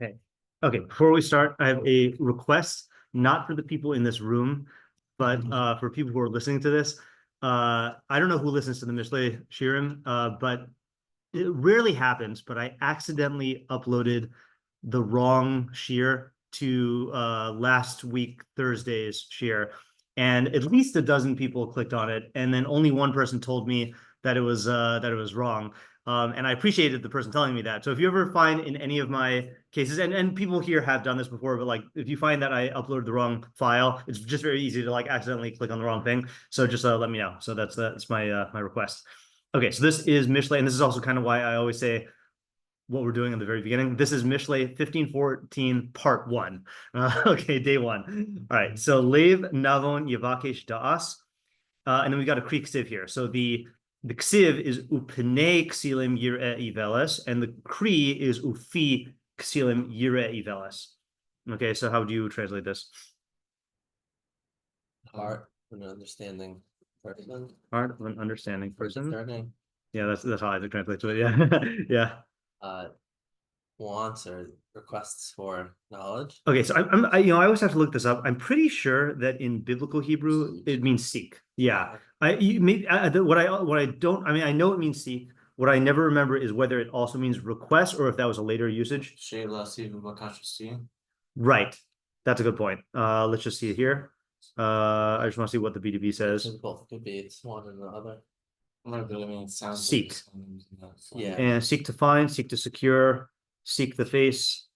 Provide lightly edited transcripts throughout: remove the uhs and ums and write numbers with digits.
Okay. Okay. Before we start, I have a request, not for the people in this room, but for people who are listening to this. I don't know who listens to the Mishlei shiurim, but it rarely happens. But I accidentally uploaded the wrong shiur to last week Thursday's shiur, and at least a dozen people clicked on it, and then only one person told me that it was wrong. And I appreciated the person telling me that. So if you ever find in any of my cases, and people here have done this before, but like if you find that I uploaded the wrong file, it's just very easy to like accidentally click on the wrong thing. So just let me know. So that's my my request. Okay, so this is Mishlei, and this is also kind of why I always say what we're doing in the very beginning. This is Mishlei 1514 part 1. Okay, day 1. All right, so Lev Navon Yavakesh Da'as. And then we got a Kri Ksiv here. So the ksiv is ופני ksilim yireh iveles, and the kri is ufi ksilim yireh iveles. Okay, so how do you translate this? Heart of an understanding person. Heart of an understanding person. Discerning. Yeah, that's how I translate to it. Yeah, yeah. Wants or requests for knowledge. Okay, so I always have to look this up. I'm pretty sure that in biblical Hebrew it means seek. Yeah, I don't. I mean, I know it means seek. What I never remember is whether it also means request or if that was a later usage. Right, that's a good point. Let's just see it here. I just want to see what the BDB says. Both could be. It's one and the other. I mean, it sounds seek. Like yeah, and seek to find, seek to secure, seek the face.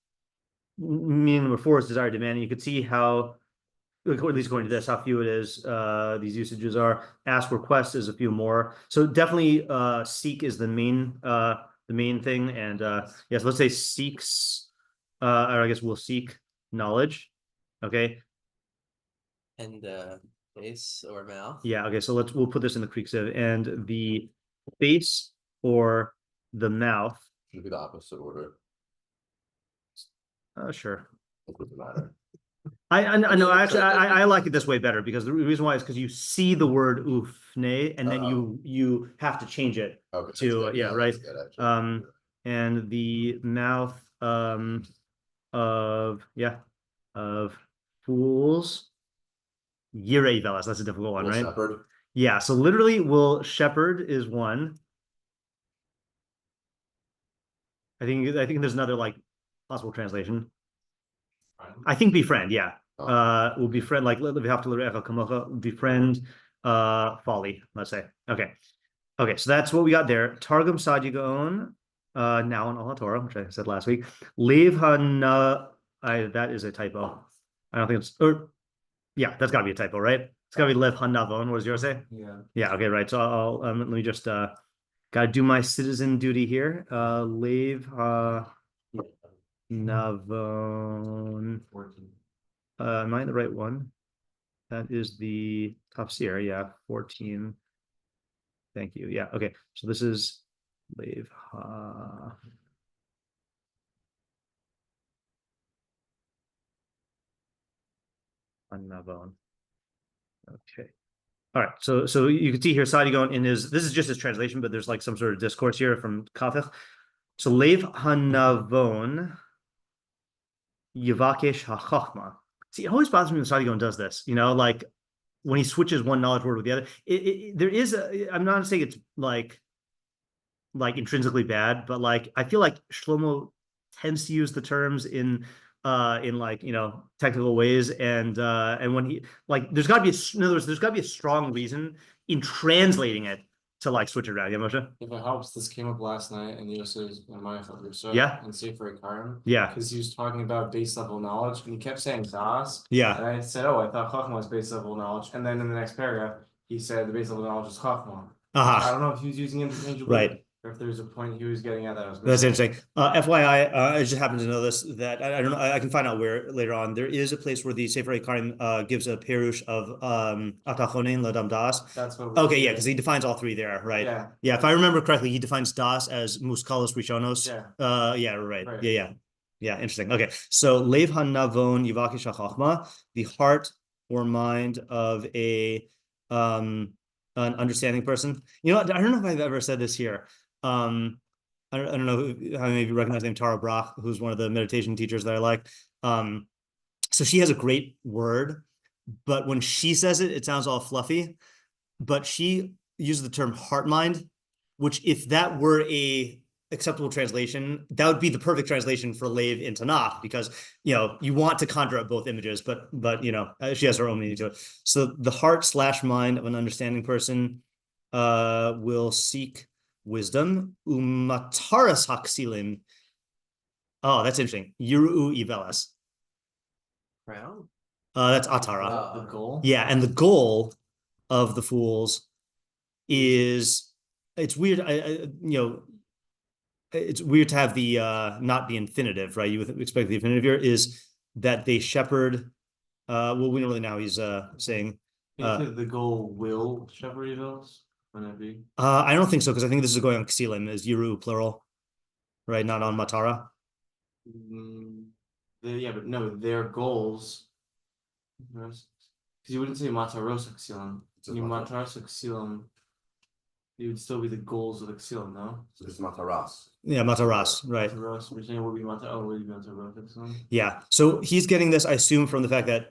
Meaning number 4 is desire demand. And you could see how, at least according to this, how few it is. These usages are. Ask, request is a few more. So definitely, seek is the main thing. And yes, let's say seeks. Or I guess we'll seek knowledge. Okay. And face or mouth. Yeah. Okay. So we'll put this in the Kri Ksiv, and the face or the mouth should be the opposite order. Sure. It doesn't matter. I know. Actually, I like it this way better, because the reason why is because you see the word ufne, and then you have to change it to right. And the mouth of fools. Yirei velas. That's a difficult one, right? Shepherd. Yeah. So literally, will shepherd is one. I think there's another like possible translation. I think befriend, yeah. Will befriend, like we have to befriend folly, let's say. Okay, so that's what we got there. Targum Sadigaon, now in Al Torah, which I said last week. Leave Hana, that is a typo. I don't think it's, yeah, that's got to be a typo, right? It's got to be Lev Hanavon. What does yours say? Yeah, okay, right. So I'll let me just got to do my citizen duty here. Leave Navon. Am I the right one? That is the tafsir. Yeah, 14. Thank you. Yeah. Okay. So this is Lev Navon. Okay. All right. So you can see here Sadigon in his. This is just his translation, but there's like some sort of discourse here from Kafich. So Lev Hanavon. Yavakesh HaChachma. See, it always bothers me when Sadigon does this, like when he switches one knowledge word with the other. There is I'm not saying it's like intrinsically bad, but like I feel like Shlomo tends to use the terms in like technical ways, and when he there's got to be in other words, there's got to be a strong reason in translating it to like switch it around. Yeah, Moshe? If it helps, this came up last night and Yosef's and Sefer Karim. Yeah. Because he was talking about base level knowledge and he kept saying Das. Yeah. And I said, I thought Chachma was base level knowledge. And then in the next paragraph, he said the base level knowledge is Chachma. I don't know if he was using interchangeably. Right. Or if there's a point he was getting at that. That's interesting. FYI, I just happen to know this, that I don't know. I can find out where later on. There is a place where the Sefer Karim gives a perush of atachonin ladam das. That's what. Okay, yeah, because he defines all three there, right? Yeah. If I remember correctly, he defines das as muskalos rishonos. Yeah. Right. Yeah. Interesting. Okay, so lev hanavon yivakesh hachachma, the heart or mind of an understanding person. I don't know if I've ever said this here. I don't know how many of you recognize the name Tara Brach, who's one of the meditation teachers that I like. So she has a great word, but when she says it, it sounds all fluffy. But she uses the term heart mind, which if that were a acceptable translation, that would be the perfect translation for Lev in Tanakh, because you want to conjure up both images, but she has her own meaning to it. So the heart/mind of an understanding person will seek wisdom. Umataras haksilim. Oh, that's interesting. Yiru ivelas. Crown? That's atara. The goal. Yeah, and the goal of the fools is, it's weird. It's weird to have the not the infinitive, right? You would expect the infinitive here is that they shepherd. Well, we don't really know how he's saying. The goal will shepherd evils. Wouldn't it be? I don't think so, because I think this is going on Ksilim, is Yiru plural, right? Not on Matara. Yeah, but no, their goals. Because you wouldn't say Mataros Ksilim. Mataros Ksilim. It would still be the goals of the Ksilim, no? So it's Mataras. Yeah, Mataras, right. Mataros, we're saying it would be Mataros. Yeah, so he's getting this, I assume, from the fact that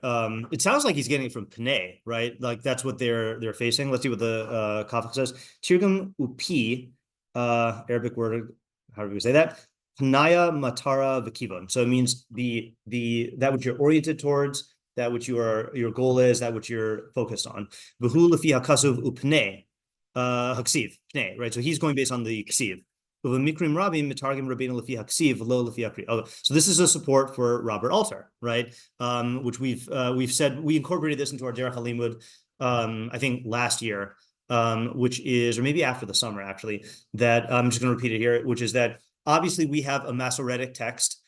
it sounds like he's getting it from Pnei, right? Like that's what they're facing. Let's see what the Kafka says. Tirgum upi, Arabic word, how do we say that? Pnaya matara v'kivon. So it means the that which you're oriented towards, that which your goal is, that which you're focused on. V'hu lefi hakasuv upnei. Haksiv, pnei, right? So he's going based on the ksiv. So this is a support for Robert Alter, right? Which we've said, we incorporated this into our Derech HaLimud, I think last year, which is, or maybe after the summer actually, that I'm just going to repeat it here, which is that obviously we have a Masoretic text,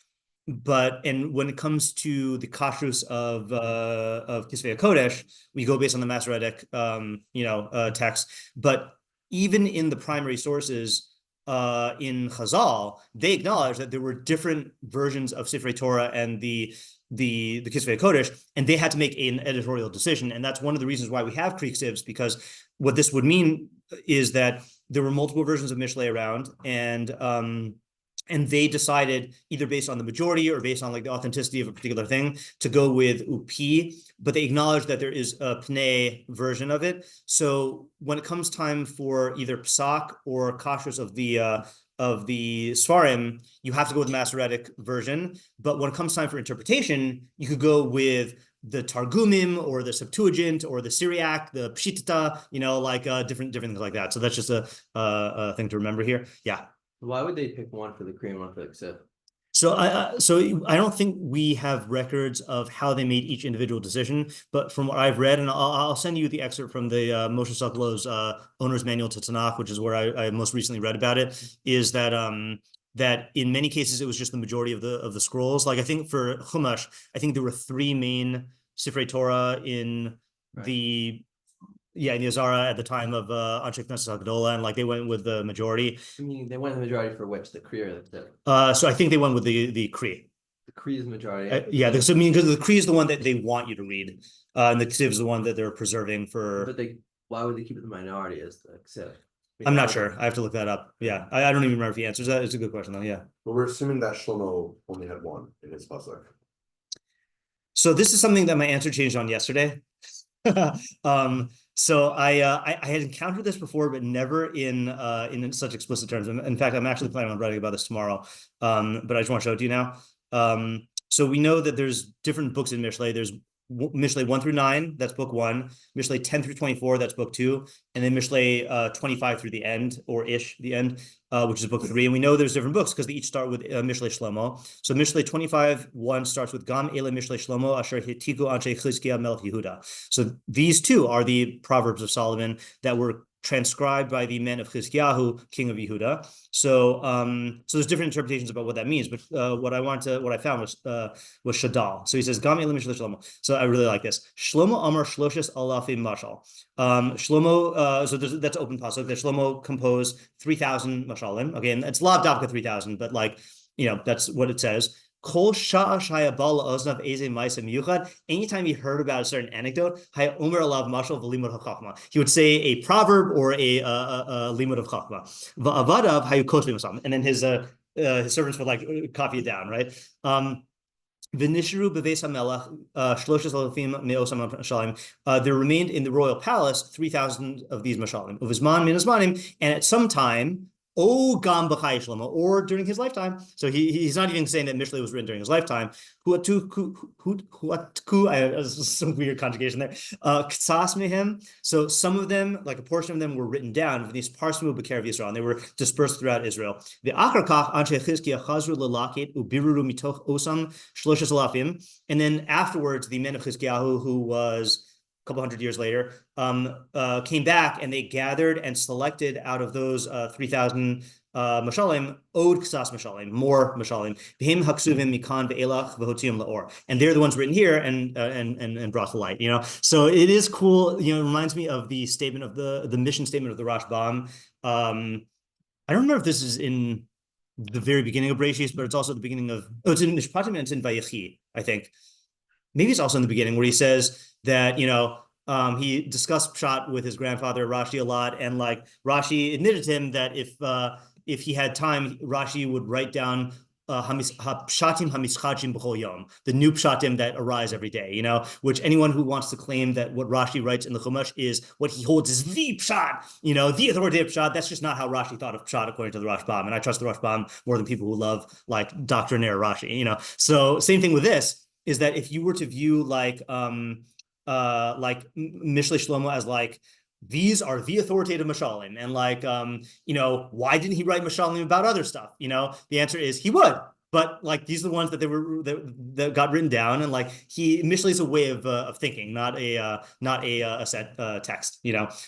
and when it comes to the kashrus of Kisvei HaKodesh, we go based on the Masoretic text. But even in the primary sources in Chazal, they acknowledge that there were different versions of Sifrei Torah and the Kisvei HaKodesh, and they had to make an editorial decision. And that's one of the reasons why we have Krieg Sivs, because what this would mean is that there were multiple versions of Mishlei around, and they decided, either based on the majority or based on like the authenticity of a particular thing, to go with Upi, but they acknowledge that there is a Pnei version of it. So when it comes time for either Psak or Kashrus of the Svarim, you have to go with the Masoretic version. But when it comes time for interpretation, you could go with the Targumim or the Septuagint or the Syriac, the Pshitata, different things like that. So that's just a thing to remember here. Yeah. Why would they pick one for the Kriyim, one for the Ksiv? So I don't think we have records of how they made each individual decision, but from what I've read, and I'll send you the excerpt from the Moshe Sokolow's Owner's Manual to Tanakh, which is where I most recently read about it, is that that in many cases it was just the majority of the scrolls. Like I think for Chumash, I think there were 3 main Sifrei Torah in the Azara at the time of Anshe Knesset HaGedolah, and like they went with the majority. I mean, they went the majority for which? The Kri or the Ksiv? So I think they went with the Kri. The Kri is the majority. Because the Kri is the one that they want you to read, and the Ksiv is the one that they're preserving for. But why would they keep it the minority as the Ksiv? I'm not sure. I have to look that up. Yeah, I don't even remember if he answers that. It's a good question though. Yeah. But we're assuming that Shlomo only had one in his pasuk. So this is something that my answer changed on yesterday. So I had encountered this before, but never in such explicit terms. In fact, I'm actually planning on writing about this tomorrow. But I just want to show it to you now. So we know that there's different books in Mishlei. There's Mishlei 1 through 9, that's book 1. Mishlei 10 through 24, that's book 2. And then Mishlei 25 through the end, or ish, the end, which is book 3. And we know there's different books because they each start with Mishlei Shlomo. So Mishlei 25:1 starts with Gam Ele Mishlei Shlomo Asher Hitiku Anshe Chizkiah Melech Yehuda. So these two are the Proverbs of Solomon that were transcribed by the men of Chizkiyahu, king of Yehuda. So there's different interpretations about what that means, but what I found was Shadal. So he says, Gam Ele Mishlei Shlomo. So I really like this. Shlomo Amar Shloshes Alafim Mashal. Shlomo, so that's open pasuk, that Shlomo composed 3,000 mashalim. Okay, and it's Lav Davka 3,000, but that's what it says. Kol sha'ash hayabal oznav eze ma'aseh miyuchad. Anytime he heard about a certain anecdote, omer alav mashal v'limud hachachma. He would say a proverb or a limud of chachma. Va'avadav hayu kotbim masam. And then his servants would like copy it down, right? V'nisharu b'veis hamelach shloshes alafim me'osam mashalim. There remained in the royal palace 3,000 of these mashalim. Uvizman min azmanim, and at some time, gam b'chai Shlomo, or during his lifetime. So he's not even saying that Mishlei was written during his lifetime. Some weird conjugation there. Ktsas mehem. So some of them, like a portion of them, were written down. These parsmu b'kerev Yisrael, and they were dispersed throughout Israel. The acharkach anshe Chizkiah chazru lelaket ubiruru mitoch osam shloshes alafim. And then afterwards, the men of Chizkiyahu, who was couple hundred years later, came back and they gathered and selected out of those 3,000 mashalim, od ksas mashalim, more mashalim, b'him haksuvim mikan ve'elach v'hotium laor, and they're the ones written here and brought to light. So it is cool. It reminds me of the statement of the mission statement of the Rashbam. I don't remember if this is in the very beginning of Bereshis, but it's also the beginning of it's in Mishpatim and it's in Vayechi, I think. Maybe it's also in the beginning where he says that, he discussed Pshat with his grandfather Rashi a lot, and like Rashi admitted to him that if he had time, Rashi would write down Pshatim hamischachim b'chol yom, the new Pshatim that arise every day, which anyone who wants to claim that what Rashi writes in the Chumash is what he holds is the Pshat, the authoritative Pshat, that's just not how Rashi thought of Pshat according to the Rashbam, and I trust the Rashbam more than people who love like doctrinaire Rashi, So same thing with this, is that if you were to view like Mishlei Shlomo as like, these are the authoritative mashalim, and like, why didn't he write mashalim about other stuff? The answer is he would, but like, these are the ones that that got written down, and like Mishlei is a way of thinking, not a set text,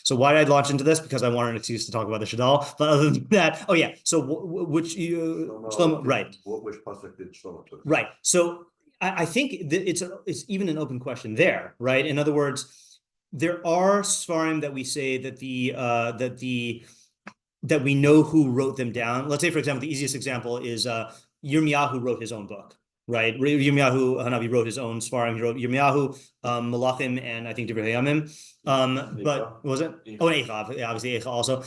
So why did I launch into this? Because I wanted an excuse to talk about the Shadal. But other than that, oh yeah. So which Shlomo, right? Which pasuk did Shlomo put? Right. So I think that it's even an open question there, right? In other words, there are svarim that we say that that we know who wrote them down. Let's say, for example, the easiest example is Yirmiyahu wrote his own book, right? Yirmiyahu Hanavi wrote his own svarim. He wrote Yirmiyahu, Malachim, and I think Divrei Hayamim. But what was it? Oh, and Eicha, obviously Eicha also.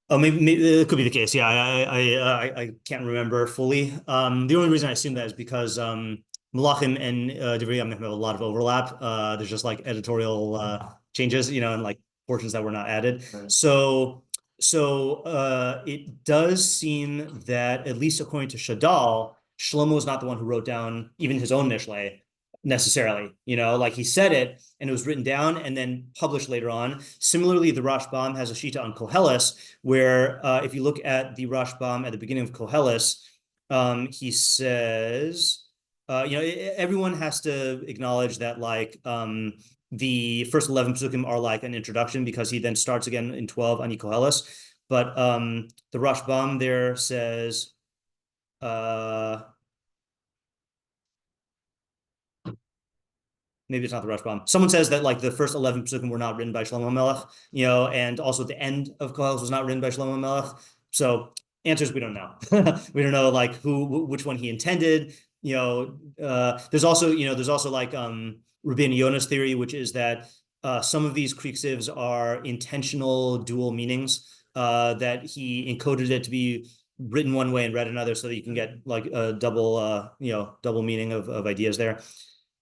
Oh, maybe it could be the case. Yeah, I can't remember fully. The only reason I assume that is because Malachim and Divrei Hayamim have a lot of overlap. There's just like editorial changes, and like portions that were not added. Right. So it does seem that, at least according to Shadal, Shlomo is not the one who wrote down even his own Mishlei necessarily, like he said it and it was written down and then published later on. Similarly, the Rashbam has a shita on Koheles, where if you look at the Rashbam at the beginning of Koheles, he says, everyone has to acknowledge that like the first 11 pasukim are like an introduction, because he then starts again in 12 Ani Koheles. But the Rashbam there says, maybe it's not the Rashbam. Someone says that like the first 11 pasukim were not written by Shlomo Melech, and also the end of Koheles was not written by Shlomo Melech. So answers we don't know. We don't know like which one he intended. There's also like Rabbeinu Yonah's theory, which is that some of these kriksivs are intentional dual meanings, that he encoded it to be written one way and read another, so that you can get like a double meaning of ideas there.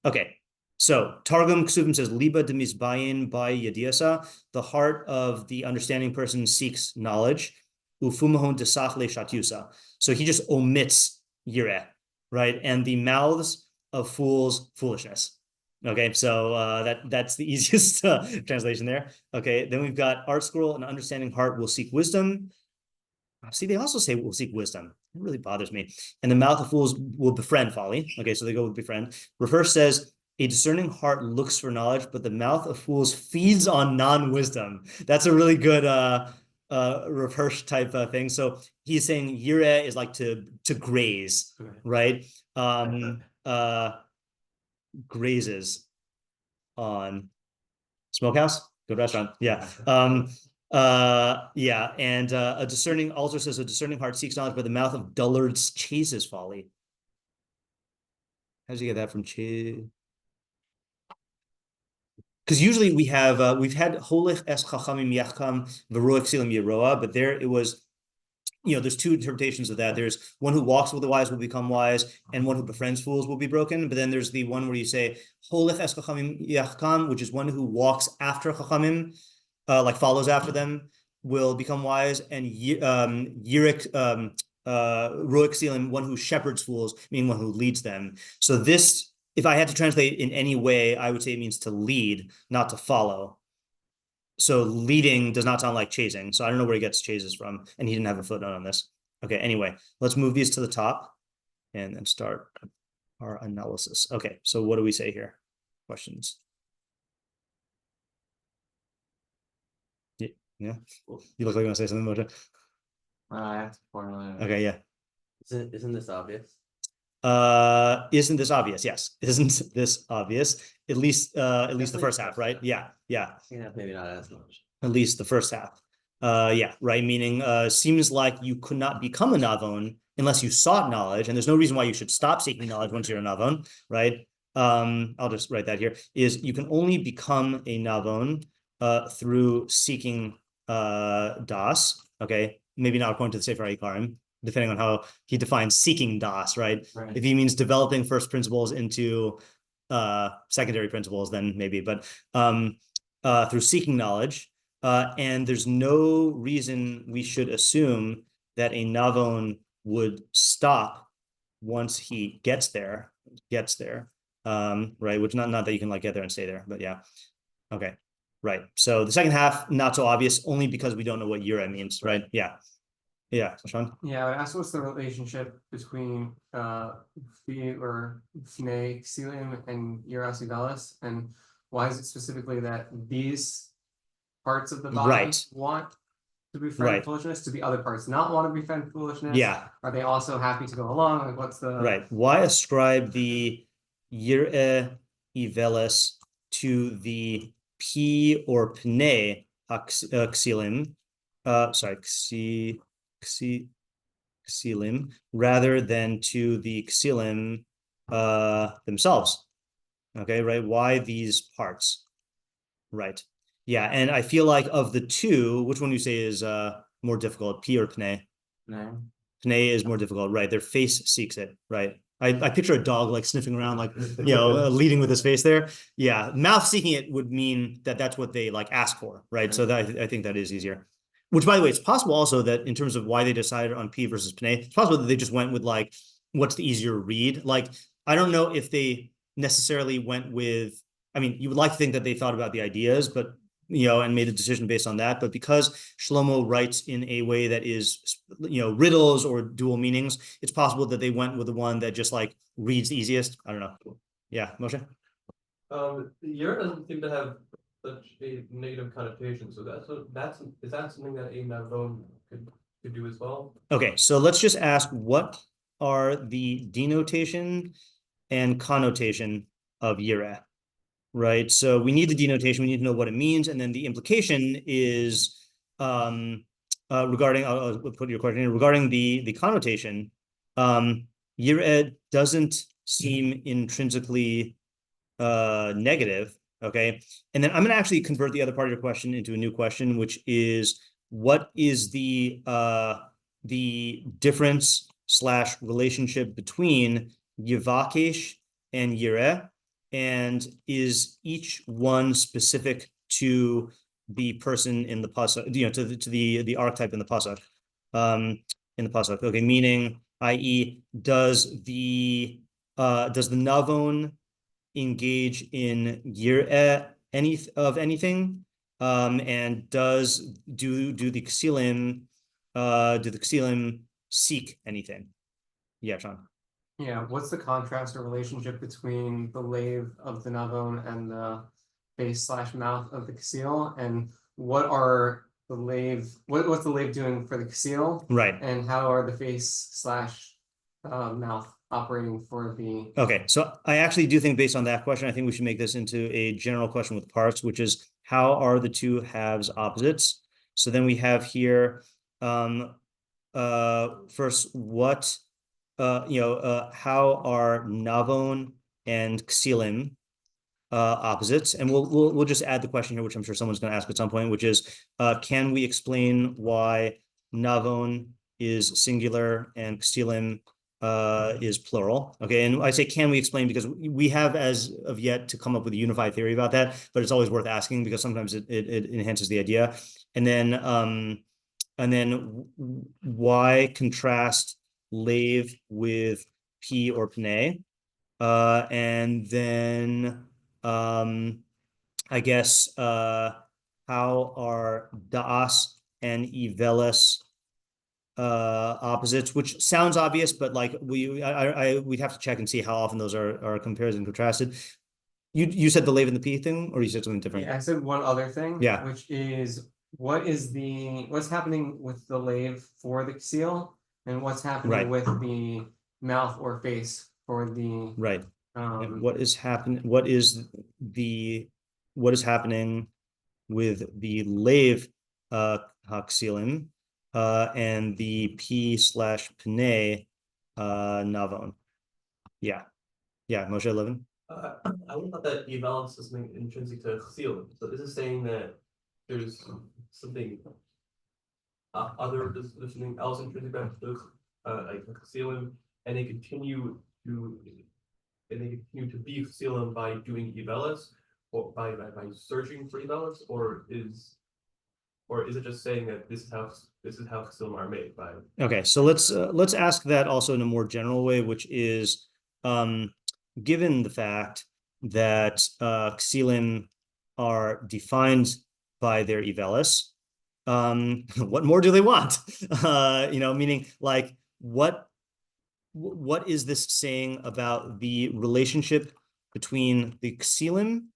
Okay. So Targum Ksuvim says, Liba de misbayin by yadiasa, the heart of the understanding person seeks knowledge. Ufumahon desachle shatiusa. So he just omits yireh, right? And the mouths of fools, foolishness. Okay, so that's the easiest translation there. Okay, then we've got Art Scroll, an understanding heart will seek wisdom. See, they also say will seek wisdom. It really bothers me. And the mouth of fools will befriend folly. Okay, so they go with befriend. Reverse says, a discerning heart looks for knowledge, but the mouth of fools feeds on non-wisdom. That's a really good reverse type thing. So he's saying yireh is like to graze, right? Grazes on Smokehouse, good restaurant. Yeah. Yeah, and a discerning also says a discerning heart seeks knowledge, but the mouth of dullards chases folly. How does he get that from chase? Because usually we've had holich es chachamim yachkam v'roa ksilim yeroa, but there it was, there's two interpretations of that. There's one who walks with the wise will become wise, and one who befriends fools will be broken. But then there's the one where you say holich es chachamim yachkam, which is one who walks after chachamim, like follows after them, will become wise, and yirik roa ksilim, one who shepherds fools, meaning one who leads them. So this, if I had to translate in any way, I would say it means to lead, not to follow. So leading does not sound like chasing. So I don't know where he gets chases from, and he didn't have a footnote on this. Okay, anyway, let's move these to the top and then start our analysis. Okay, so what do we say here? Questions? Yeah, you look like you want to say something, Moja. I have to formulate. Okay, yeah. Isn't this obvious? Isn't this obvious? Yes. Isn't this obvious? At least the first half, right? Yeah. Yeah, maybe not as much. At least the first half. Yeah, right. Meaning, seems like you could not become a navon unless you sought knowledge, and there's no reason why you should stop seeking knowledge once you're a navon, right? I'll just write that here. Is you can only become a navon through seeking das. Okay, maybe not according to the Sefer HaIkarim, depending on how he defines seeking das, right? If he means developing first principles into secondary principles, then maybe, but through seeking knowledge. And there's no reason we should assume that a navon would stop once he gets there, right? Which not that you can like get there and stay there, but yeah. Okay, right. So the second half, not so obvious, only because we don't know what yura means, right? Yeah. Yeah, so Sean? Yeah, I would ask what's the relationship between ופני ksilim and yirasivelis, and why is it specifically that these parts of the body want to befriend foolishness, to the other parts not want to befriend foolishness? Yeah. Are they also happy to go along? Like, what's the right? Why ascribe the yireh ivelis to the p or pnei ksilim? Ksilim, rather than to the ksilim themselves. Okay, right? Why these parts? Right. Yeah, and I feel like of the two, which one you say is more difficult, p or pnei? No. Pnei is more difficult, right? Their face seeks it, right? I picture a dog like sniffing around, like, leading with his face there. Yeah, mouth seeking it would mean that that's what they like ask for, right? So that I think that is easier. Which, by the way, it's possible also that in terms of why they decided on P versus Pnei, it's possible that they just went with like, what's the easier read? Like, I don't know if they necessarily went with, I mean, you would like to think that they thought about the ideas, but, and made a decision based on that. But because Shlomo writes in a way that is, riddles or dual meanings, it's possible that they went with the one that just like reads the easiest. I don't know. Yeah, Moshe? Yura doesn't seem to have such a negative connotation, so is that something that a navon could do as well? Okay, so let's just ask, what are the denotation and connotation of yira, right? So we need the denotation, we need to know what it means, and then the implication is regarding, I'll put your question in, regarding the connotation, yira doesn't seem intrinsically negative. Okay, and then I'm going to actually convert the other part of your question into a new question, which is, what is the difference / relationship between Yavakesh and Yireh, and is each one specific to the person in the pasuk, to the archetype in the pasuk, Okay, meaning, i.e., does the navon engage in yireh anything, and do the ksilim seek anything? Yeah, Sean. Yeah, what's the contrast or relationship between the lave of the navon and the face / mouth of the ksil, and what are the lave? What's the lave doing for the ksil? Right. And how are the face / mouth operating for the? Okay, so I actually do think, based on that question, I think we should make this into a general question with parts, which is, how are the two halves opposites? So then we have here, first, what, how are navon and ksilim opposites? And we'll just add the question here, which I'm sure someone's going to ask at some point, which is, can we explain why navon is singular and ksilim is plural? Okay, and I say can we explain because we have as of yet to come up with a unified theory about that, but it's always worth asking because sometimes it enhances the idea. And then why contrast lave with p or pne? And then I guess how are daas and ivelis opposites, which sounds obvious, but like we'd have to check and see how often those are compared and contrasted. You said the lave and the p thing, or you said something different? Yeah, I said one other thing. Yeah. Which is what's happening with the lave for the seal, and what's happening Right. with the mouth or face for the Right. What is happening with the lave haksilim and the p/pne navon? Yeah, Moshe Levin. I would thought that evalence is something intrinsic to chsilim. So this is saying that there's something there's something else intrinsic about the like chsilim, and they continue to be chsilim by doing evalence or by searching for evalence, or is it just saying that this is how chsilim are made by? Okay, so let's ask that also in a more general way, which is given the fact that ksilim are defined by their ivelis, what more do they want? Meaning like what is this saying about the relationship between the ksilim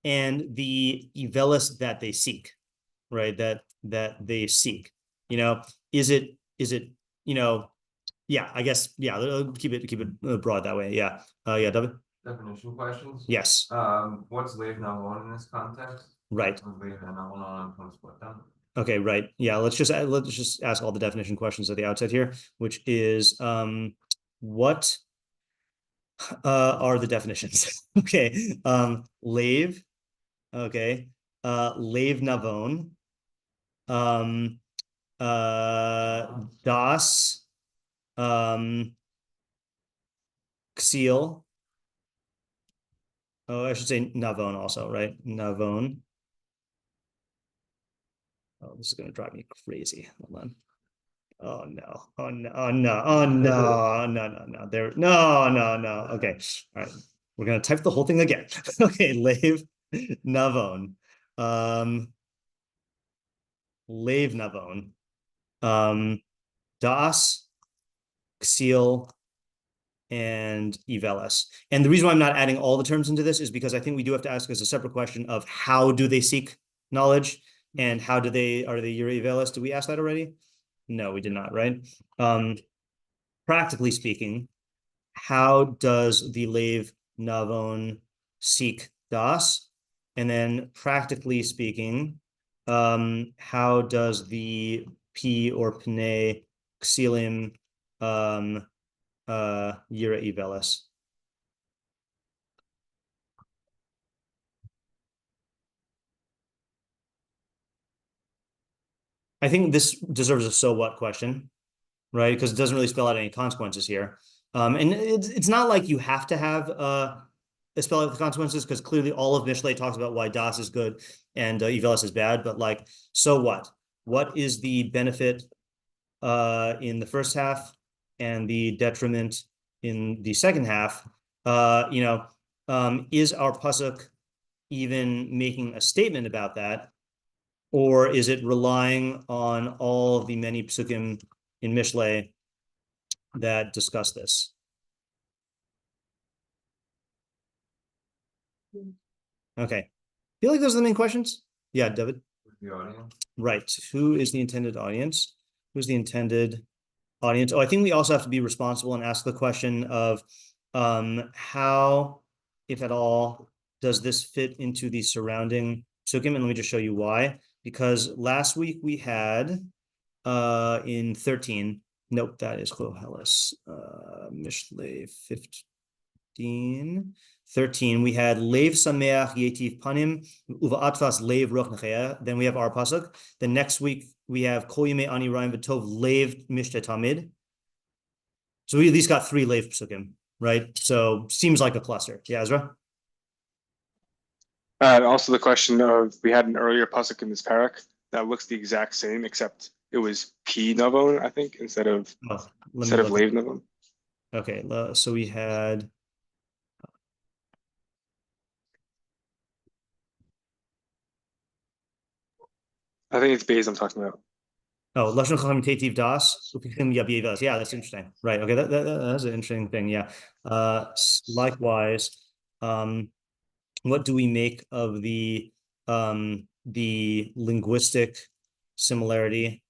and the ivelis that they seek, right? That they seek. Is it yeah, I guess, yeah, keep it broad that way. Yeah. Yeah, David? Definition questions? Yes. What's lave navon in this context? Right. Lave navon on split down. Okay, right. Yeah, let's just ask all the definition questions at the outset here, which is what are the definitions? Okay. Lave. Okay. Lave navon. Das. Ksil. Oh, I should say navon also, right? Navon. Oh, this is going to drive me crazy. Hold on. Oh no. Oh no. Oh no. Oh no. No. There. No. Okay. All right. We're going to type the whole thing again. Okay. Lave navon. Lave navon. Das. Ksil. And ivelis. And the reason why I'm not adding all the terms into this is because I think we do have to ask as a separate question of how do they seek knowledge and how are they yuri ivelis? Did we ask that already? No, we did not, right? Practically speaking, how does the lave navon seek das? And then practically speaking, how does the p or pne ksilim yira ivelis? I think this deserves a so what question, right? Because it doesn't really spell out any consequences here. And it's not like you have to have a spell out the consequences, because clearly all of Mishlei talks about why das is good and ivelis is bad, but like, so what? What is the benefit in the first half and the detriment in the second half? Is our pasuk even making a statement about that? Or is it relying on all of the many psukim in Mishlei that discuss this? Okay. Feel like those are the main questions? Yeah, David? The audience. Right. Who is the intended audience? Who's the intended audience? Oh, I think we also have to be responsible and ask the question of how, if at all, does this fit into the surrounding psukim? And let me just show you why. because last week we had in 13. Nope, that is Koheles. Mishlei 15. 13, we had Lev Sameach Yetiv Panim Uva'atvas Lev Ruach Nechea. Then we have our pasuk. The next week we have Kol Yemei Ani Rayim V'Tov Lev Mishte Tamid. So we at least got 3 Lev pasukim, right? So seems like a cluster. Yeah, Ezra? Also the question of, we had an earlier pasuk in this parak that looks the exact same, except it was P Navon, I think, instead of Lev Navon. Okay, so we had I think it's Bays I'm talking about. Oh, Lashon Chachamim Tetiv Das. Yeah, that's interesting. Right. Okay, that's an interesting thing. Yeah. Likewise, what do we make of the linguistic similarity?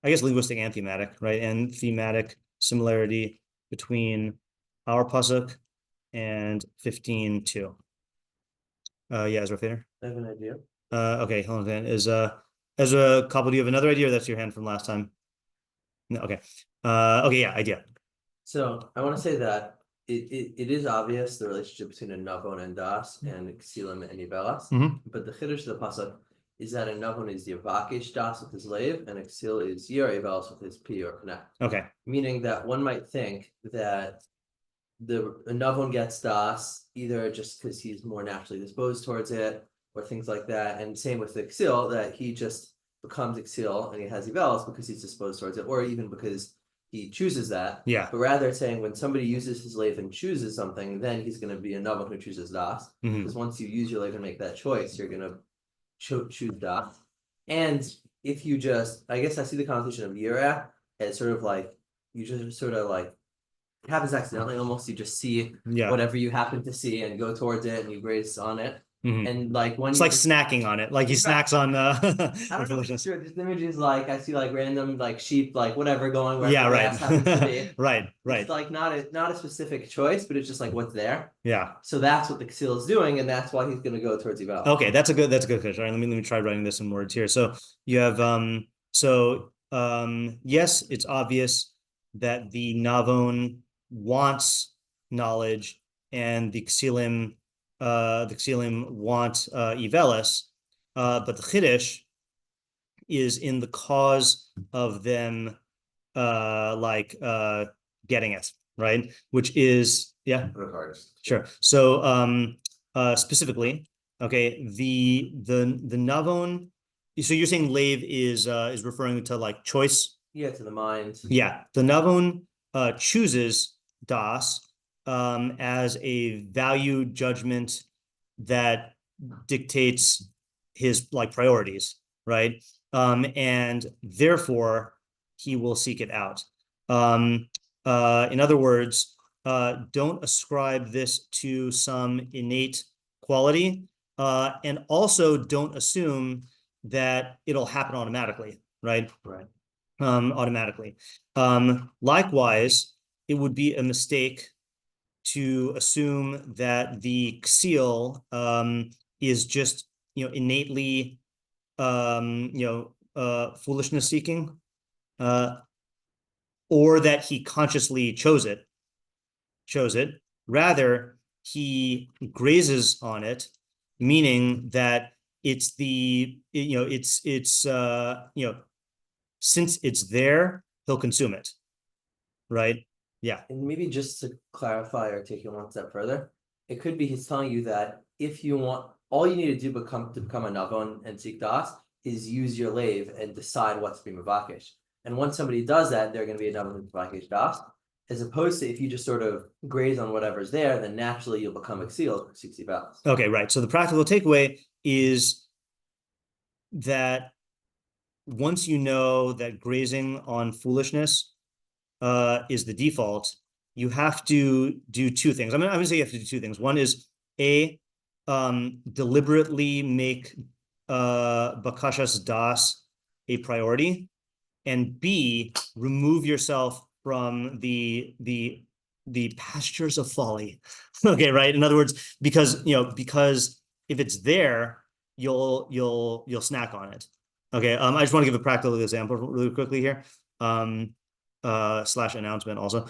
I guess linguistic and thematic, right? And thematic similarity between our pasuk and 15:2. Yeah, Ezra Fader. I have an idea. Okay, hold on then. Ezra Koppel, do you have another idea, or that's your hand from last time? No, okay. Okay, yeah, idea. So I want to say that it is obvious the relationship between a navon and das and ksilim and ibelas. But the chiddush of the pasuk is that a navon is the avakish das with his lave, and a ksil is yer ibelas with his p or connect. Okay. Meaning that one might think that a navon gets das either just because he's more naturally disposed towards it, or things like that, and same with the ksil, that he just becomes ksil and he has ibelas because he's disposed towards it, or even because he chooses that. Yeah. But rather it's saying when somebody uses his lave and chooses something, then he's going to be a navon who chooses das. Because once you use your lave and make that choice, you're going to choose das. And if you just, I guess I see the connotation of yira as sort of like, you just sort of like, it happens accidentally almost, you just see whatever you happen to see and go towards it and you graze on it. And like when it's like snacking on it, like he snacks on I don't know if it's true. This image is like I see like random like sheep like whatever going where yeah, right. right. Right. It's like not a specific choice, but it's just like what's there. Yeah. So that's what the ksil is doing, and that's why he's going to go towards Ibal. Okay, that's a good question. All right, let me try writing this in words here. So you have yes, it's obvious that the navon wants knowledge and the ksilim want ivelis, but the chiddush is in the cause of them getting it, right? Which is sure. So specifically, okay, the navon. So you're saying lave is referring to like choice? Yeah, to the mind. Yeah, the navon chooses das as a value judgment that dictates his like priorities, right? And therefore he will seek it out. In other words, don't ascribe this to some innate quality, and also don't assume that it'll happen automatically, right? Right. Automatically. Likewise, it would be a mistake to assume that the ksil is just innately foolishness seeking, or that he consciously chose it. Rather, he grazes on it, meaning that it's since it's there, he'll consume it, right? Yeah. And maybe just to clarify or take it one step further, it could be he's telling you that if you want, all you need to do to become a navon and seek das is use your lave and decide what's to be mavakish. And once somebody does that, they're going to be a navon and mavakish das. As opposed to if you just sort of graze on whatever's there, then naturally you'll become a ksil for 60 bells. Okay, right. So the practical takeaway is that once you know that grazing on foolishness is the default, you have to do two things. I'm gonna say you have to do two things. One is deliberately make bakashas das a priority, and B, remove yourself from the pastures of folly. Okay, right? In other words, because if it's there, you'll snack on it. Okay, I just want to give a practical example really quickly here. Slash announcement also.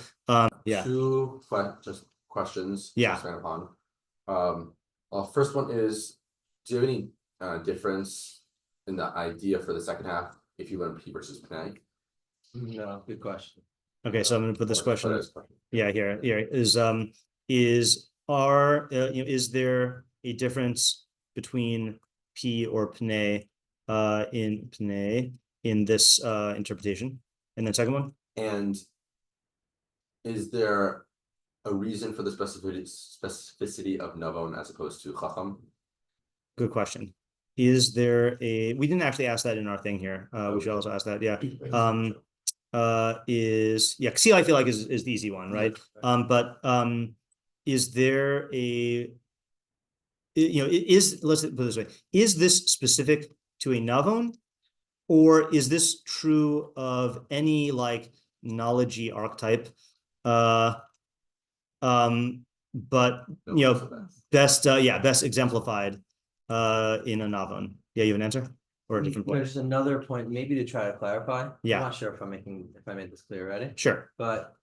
Yeah. Two just questions. Yeah. To expand upon. First one is, do you have any difference in the idea for the second half if you learn P versus ופני? No, good question. Okay, so I'm going to put this Or question. this question. Yeah, here is is there a difference between P or ופני in ופני in this interpretation? And then second one. And is there a reason for the specificity of navon as opposed to chacham? Good question. Is there a? We didn't actually ask that in our thing here. We should also ask that. Yeah. Ksil I feel like is the easy one, right? But is there a? Let's put it this way: is this specific to a navon, or is this true of any like knowledge-y archetype? But best exemplified in a navon. Yeah, you have an answer or a different point? There's another point, maybe to try to clarify. Yeah. I'm not sure if I made this clear already, Sure. but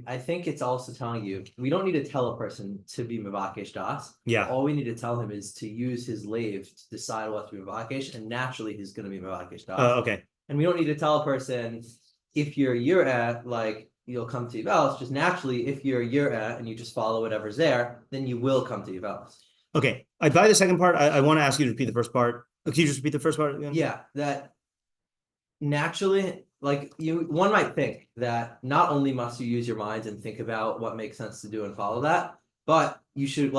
I think it's also telling you we don't need to tell a person to be mevakesh das. Yeah. All we need to tell him is to use his lave to decide what to be mevakesh, and naturally he's going to be mevakesh das. Okay. And we don't need to tell a person if you're yir'ah, like you'll come to Yivelis. Just naturally, if you're yir'ah and you just follow whatever's there, then you will come to Yivelis. Okay. I buy the second part. I want to ask you to repeat the first part. Can you just repeat the first part again? Yeah, that naturally, like one might think that not only must you use your minds and think about what makes sense to do and follow that, but we should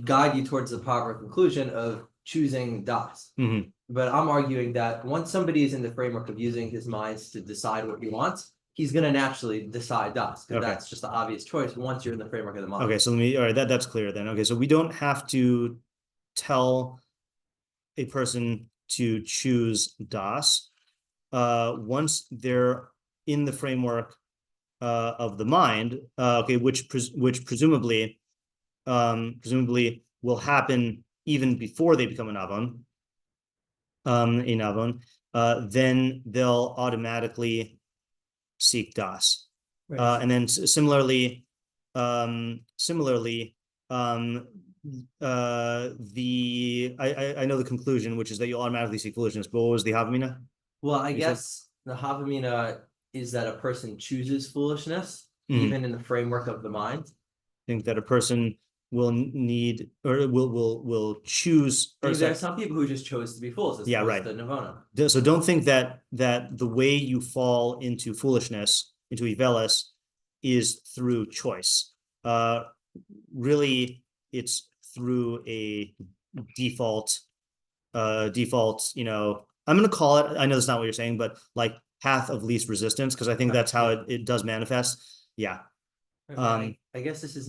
guide you towards the proper conclusion of choosing das. Mm-hmm. But I'm arguing that once somebody is in the framework of using his minds to decide what he wants, he's going to naturally decide das, because that's just the obvious choice once you're in the framework of the mind. Okay, so all right, that's clear then. Okay, so we don't have to tell a person to choose das. Once they're in the framework of the mind, which presumably will happen even before they become a navon, then they'll automatically seek das. Right. And then similarly, I know the conclusion, which is that you'll automatically seek foolishness, but what was the havamina? Well, I guess the havamina is that a person chooses foolishness, Mhm. even in the framework of the mind. I think that a person will need or will choose. Or There are some people who just chose to be fools. As Yeah, opposed right. to navona. So don't think that the way you fall into foolishness, into Ivelis, is through choice. Really, it's through a default, I'm going to call it, I know that's not what you're saying, but like path of least resistance, because I think that's how it does manifest. Yeah. I guess this is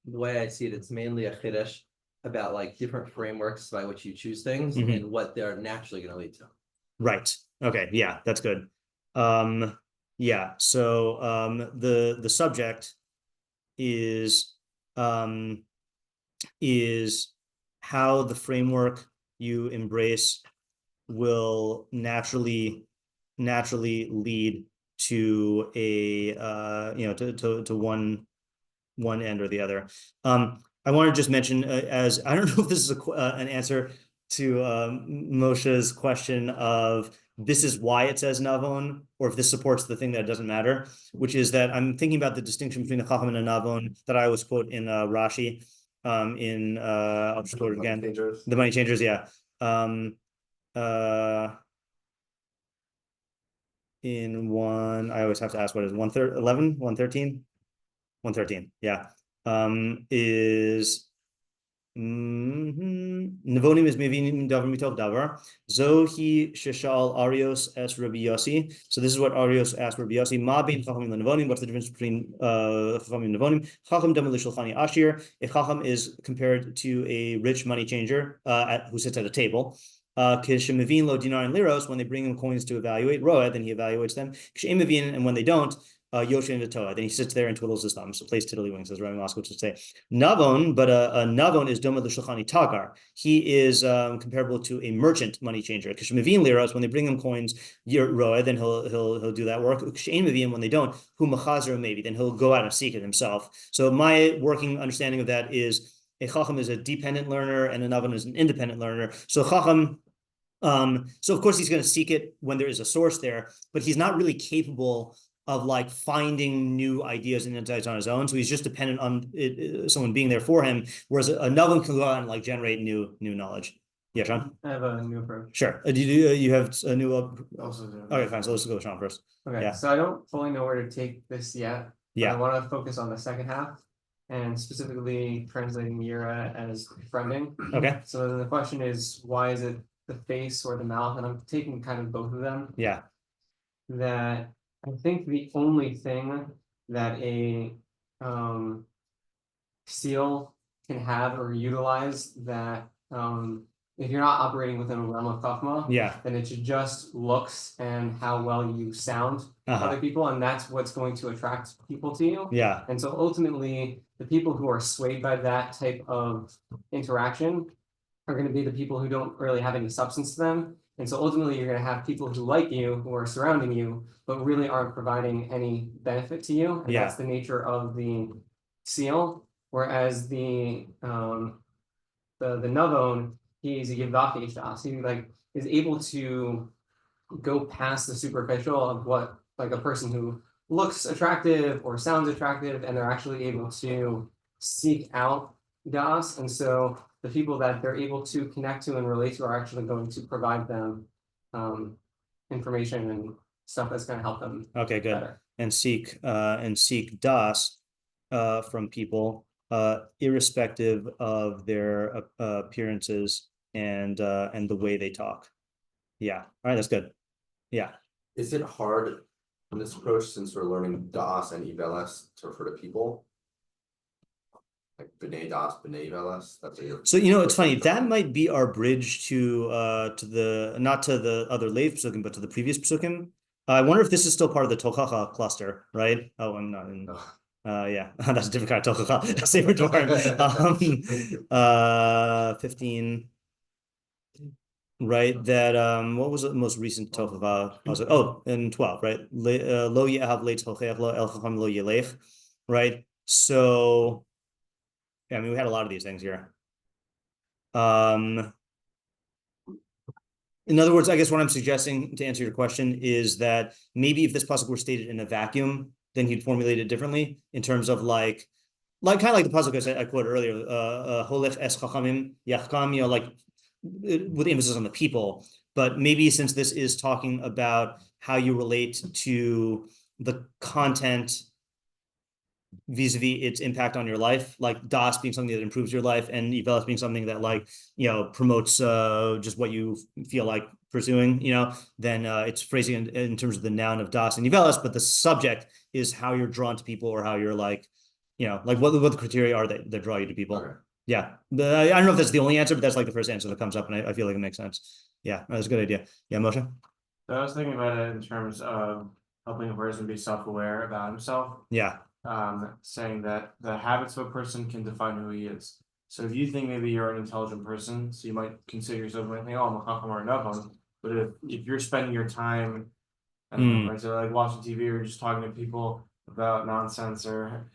the way I see it, it's mainly a chiddush about like different frameworks by which you choose things Mhm. and what they're naturally going to lead to. Right. Okay. Yeah, that's good. Yeah. So the subject is how the framework you embrace will naturally lead to a to one end or the other. I want to just mention as I don't know if this is an answer to Moshe's question of this is why it says navon, or if this supports the thing that it doesn't matter, which is that I'm thinking about the distinction between the chacham and a navon that I always quote in Rashi I'll just quote it again. The money changers, yeah. In one, I always have to ask what is 113, 113, yeah. Is Nevonim is mevinim davar mitov davar. Zohi sheshal Arios es Rabbi Yossi. So this is what Arios asked Rabbi Yossi. Ma bein chachamim lenevonim. What's the difference between chachamim and nevonim? Chacham dam l'shulchani ashir. A chacham is compared to a rich money changer who sits at a table. Kishemivin lo dinar and liros. When they bring him coins to evaluate roa, then he evaluates them. Kishemivin, and when they don't, Yoshin Vitoa. Then he sits there and twiddles his thumbs, so plays tiddlywinks, as Rabbi Moskowitz would say. Navon, but a Navon is Doma the Shulchani Tagar. He is comparable to a merchant money changer. Kishmavin liras, when they bring him coins, Roa, then he'll do that work. Kshain Mavim, when they don't, Hu Machazra maybe, then he'll go out and seek it himself. So my working understanding of that is a Chacham is a dependent learner and a Navon is an independent learner. So Chacham, so of course he's going to seek it when there is a source there, but he's not really capable of like finding new ideas and insights on his own. So he's just dependent on someone being there for him. Whereas a Navon can go out and like generate new knowledge. Yeah, Sean? I have a new approach. Sure. You have a new? Also do. Okay, fine. So let's go with Sean first. Okay, Yeah. so I don't fully know where to take this yet. But Yeah. I want to focus on the second half and specifically translating Yira as friending. Okay. So then the question is, why is it the face or the mouth? And I'm taking kind of both of them. Yeah. That I think the only thing that a seal can have or utilize that if you're not operating within a realm of Chachma, Yeah. then it should just looks and how well you sound to other people, and that's what's going to attract people to you. Yeah. And so ultimately, the people who are swayed by that type of interaction are going to be the people who don't really have any substance to them. And so ultimately, you're going to have people who like you, who are surrounding you, but really aren't providing any benefit to you. And that's the nature of the seal. Whereas the Navon, he's a Yivach Ishas. He like is able to go past the superficial of what like a person who looks attractive or sounds attractive, and they're actually able to seek out Das. And so the people that they're able to connect to and relate to are actually going to provide them information and stuff that's going to help them. Okay, good. Better. And seek Das from people irrespective of their appearances and the way they talk. Yeah. All right, that's good. Yeah. Is it hard in this approach, since we're learning Das and Iveles, to refer to people? Like B'nai Das, B'nai Iveles? That's So it's funny, that might be our bridge to the not to the other Lev Psukim, but to the previous Psukim. I wonder if this is still part of the Tochacha cluster, right? Oh, I'm not in. Yeah, that's a different kind of Tochacha. Saber Dwarf. 15. Right, that what was the most recent Tochacha? I was like, oh, in 12, right? Lo ye'ahav le'tzochech lo el chacham lo yelech, right? So, yeah, I mean, we had a lot of these things here. In other words, I guess what I'm suggesting to answer your question is that maybe if this pasuk were stated in a vacuum, then he'd formulate it differently in terms of like kind of like the pasuk I quoted earlier, holech es chachamim yachkam, like with emphasis on the people. But maybe since this is talking about how you relate to the content vis-a-vis its impact on your life, like Das being something that improves your life and Ivelis being something that like, promotes just what you feel like pursuing, then it's phrasing in terms of the noun of Das and Ivelis, but the subject is how you're drawn to people or how you're like, like what the criteria are that draw you to people. Okay. Yeah. I don't know if that's the only answer, but that's like the first answer that comes up, and I feel like it makes sense. Yeah, that's a good idea. Yeah, Moshe? So I was thinking about it in terms of helping a person be self-aware about himself. Yeah. Saying that the habits of a person can define who he is. So if you think maybe you're an intelligent person, so you might consider yourself, I'm a chacham or a navon, but if you're spending your time, right, so like watching TV or just talking to people about nonsense or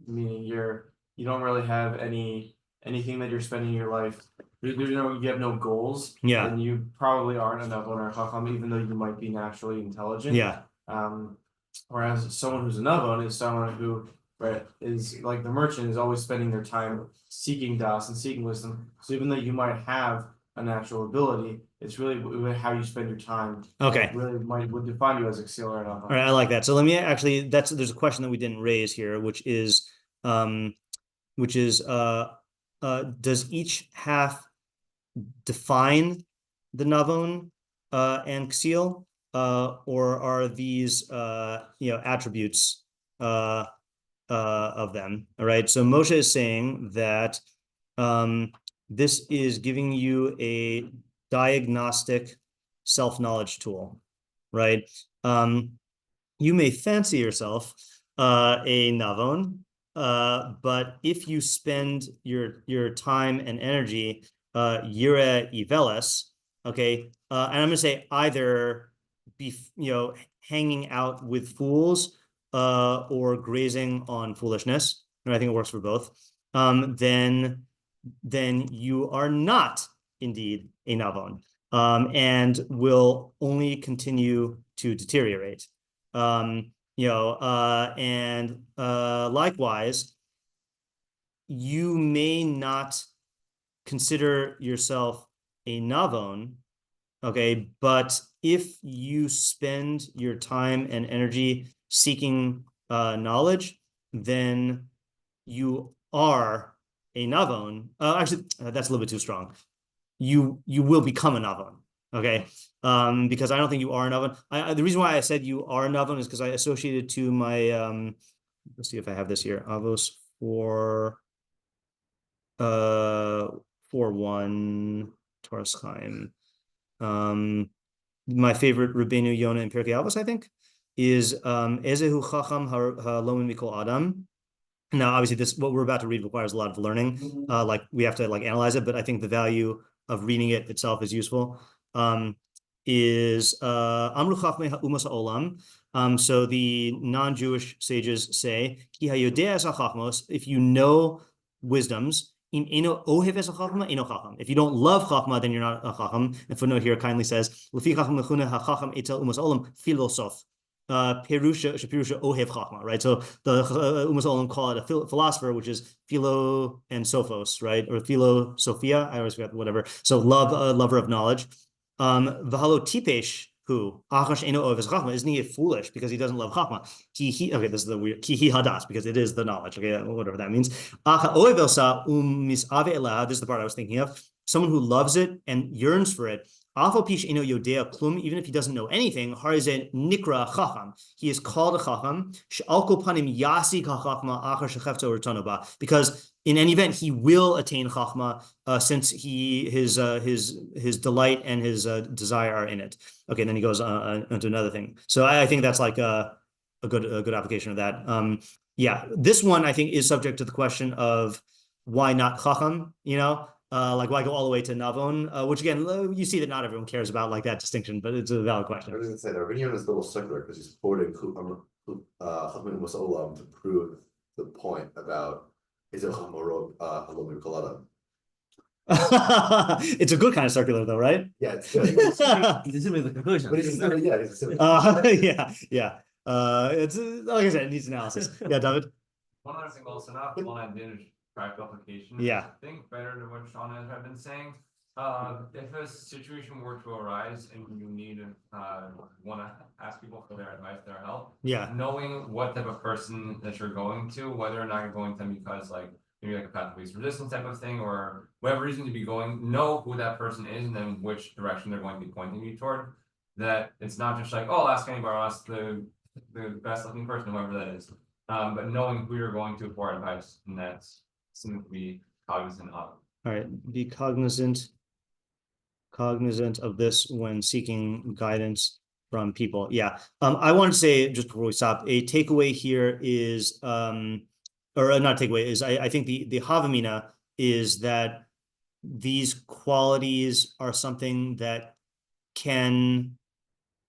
meaning you don't really have anything that you're spending your life. You have no goals. Yeah. And you probably aren't a navon or a chacham, even though you might be naturally intelligent. Yeah. Whereas someone who's a navon is someone who, right, is like the merchant is always spending their time seeking das and seeking wisdom. So even though you might have a natural ability, it's really how you spend your time. Okay. Really would define you as a kseel or a navon. All right, I like that. So let me actually, there's a question that we didn't raise here, which is does each half define the navon and kseel? Or are these attributes of them? All right. So Moshe is saying that this is giving you a diagnostic self-knowledge tool, right? you may fancy yourself a navon, but if you spend your time and energy yire iveles, okay, and I'm gonna say either be hanging out with fools or grazing on foolishness, and I think it works for both. Then you are not indeed a navon, and will only continue to deteriorate. And likewise, you may not consider yourself a navon, okay, but if you spend your time and energy seeking knowledge, then you are a navon. Actually, that's a little bit too strong. You will become a navon, okay? Because I don't think you are a navon. The reason why I said you are a navon is because I associated to my let's see if I have this here. Avos 4:1 Toras Chaim. My favorite Rabbeinu Yonah in Pirkei Avos, I think, is Ezehu Chacham Halomin Mikol Adam. Now, obviously, what we're about to read requires a lot of learning. Like we have to analyze it, but I think the value of reading it itself is useful. Is Amru Chachmei Ha'umas Ha'olam. So the non-Jewish sages say, Ki ha'yodea es ha'chachmos, if you know wisdoms, if you don't love chachma, then you're not a chacham. And footnote here kindly says, L'fi chacham lechuna ha'chacham etel umas olam philosoph. Perusha ohev chachma, right? So the umas olam call it a philosopher, which is philo and sophos, right? Or philosophia. I always forget, whatever. So lover of knowledge. V'halo tipesh who achash eno ohev chachma, isn't he foolish because he doesn't love chachma? Okay, this is the weird ki hi hadas, because it is the knowledge. Okay, whatever that means. Acha ohev elsa misave elaha. This is the part I was thinking of. Someone who loves it and yearns for it. Even if he doesn't know anything, nikra chacham. He is called a chacham. Because in any event, he will attain chachma since his delight and his desire are in it. Okay, and then he goes into another thing. So I think that's like a good application of that. Yeah, this one I think is subject to the question of why not chacham. Like why go all the way to navon, which again, you see that not everyone cares about like that distinction, but it's a valid question. I was going to say that Rabbeinu is a little circular because he's quoting Chacham Umas Olam to prove the point about is it Chacham Halom Mikol Adam. It's a good kind of circular though, right? Yeah, it's good. He's assuming the conclusion. But he's assuming, yeah, he's assuming. Yeah. It's like I said, it needs analysis. Yeah, David. One other thing also, not one advantage practical application. Yeah. I think better than what Sean has been saying. If a situation were to arise and you need want to ask people for their advice, their help, knowing what type of person that you're going to, whether or not you're going to them because like maybe like a path of least resistance type of thing or whatever reason to be going, know who that person is and then which direction they're going to be pointing you toward. That it's not just like, oh, I'll ask anybody, I'll ask the best looking person, whoever that is. But knowing who you're going to for advice, and that's something to be cognizant of. All right, be cognizant of this when seeking guidance from people. Yeah. I want to say, just before we stop, a takeaway here is or not takeaway is I think the Havamina is that these qualities are something that can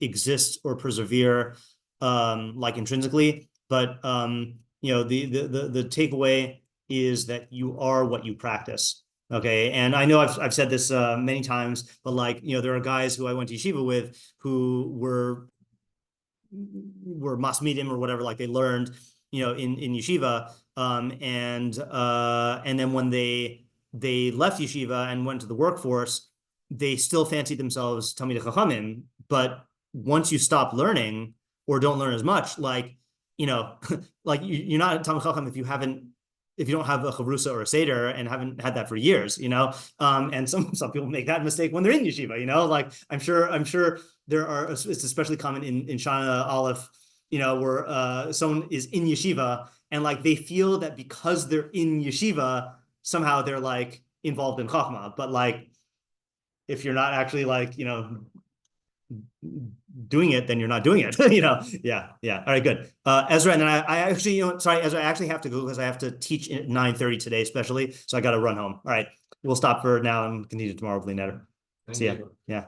exist or persevere like intrinsically, but the takeaway is that you are what you practice. Okay, and I know I've said this many times, but like there are guys who I went to yeshiva with who were masmidim or whatever, like they learned in yeshiva, and then when they left yeshiva and went to the workforce, they still fancied themselves Talmidei Chachamim, but once you stop learning or don't learn as much, like like you're not a Talmidei Chacham if you don't have a chavrusa or a seder and haven't had that for years, and some people make that mistake when they're in yeshiva, like I'm sure there are, it's especially common in Shana Aleph, where someone is in yeshiva and like they feel that because they're in yeshiva, somehow they're like involved in chachma, but like if you're not actually like, doing it, then you're not doing it. Yeah. All right, good. Ezra, and I actually, sorry, Ezra, I actually have to go because I have to teach at 9:30 today, especially. So I got to run home. All right, we'll stop for now and continue tomorrow with Leonardo. See ya. Yeah.